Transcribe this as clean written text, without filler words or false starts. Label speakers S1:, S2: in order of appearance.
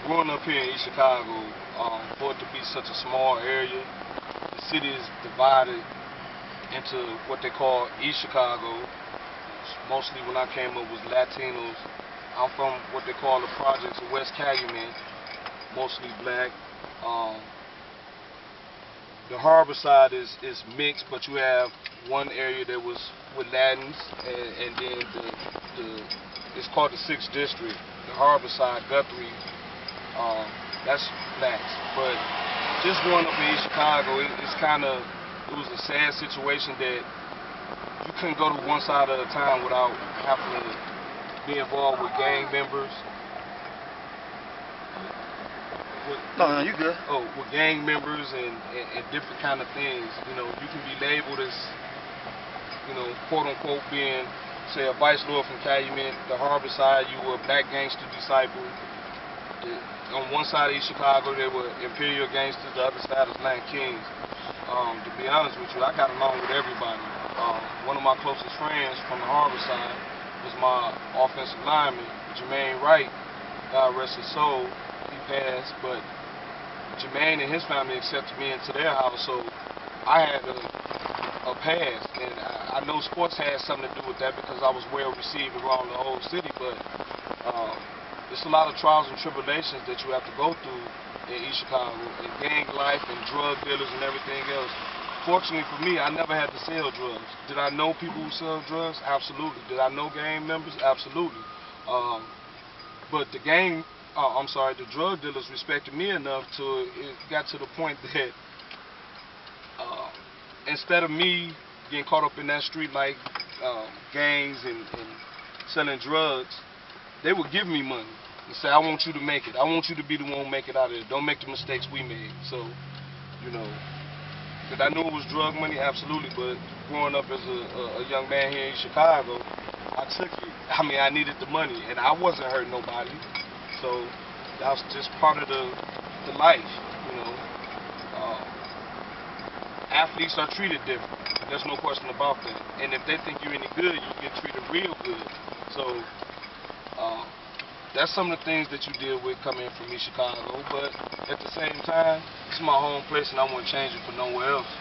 S1: growing up here in East Chicago, for it to be such a small area, the city is divided into what they call East Chicago. Mostly when I came up was Latinos. I'm from what they call the projects of West Calumet, mostly black. Um, the harbor side is mixed, but you have one area that was with Latins, and then it's called the 6th District. The harbor side, Guthrie, that's blacks. But just growing up in East Chicago, it was a sad situation that you couldn't go to one side at a time without having to be involved with gang members.
S2: No, you good.
S1: Oh, with gang members and different kind of things. You know, you can be labeled as, you know, quote unquote being, say, a vice lord from Calumet. The harbor side, you were a black gangster disciple. On one side of East Chicago, they were imperial gangsters. The other side is Latin Kings. To be honest with you, I got along with everybody. One of my closest friends from the harbor side was my offensive lineman, Jermaine Wright. God rest his soul. He passed, but Jermaine and his family accepted me into their house, so I had a pass, and I know sports had something to do with that because I was well received around the whole city, but it's a lot of trials and tribulations that you have to go through in East Chicago, and gang life and drug dealers and everything else. Fortunately for me, I never had to sell drugs. Did I know people who sell drugs? Absolutely. Did I know gang members? Absolutely. But the drug dealers respected me enough to, it got to the point that instead of me getting caught up in that street like gangs and selling drugs, they would give me money and say, I want you to make it. I want you to be the one who make it out of it. Don't make the mistakes we made. So, you know, did I know it was drug money? Absolutely. But growing up as a young man here in Chicago, I took it. I mean, I needed the money, and I wasn't hurting nobody. So that was just part of the life, you know. Athletes are treated different. There's no question about that. And if they think you're any good, you get treated real good. So that's some of the things that you deal with coming in from East Chicago. But at the same time, it's my home place, and I wouldn't change it for nowhere else.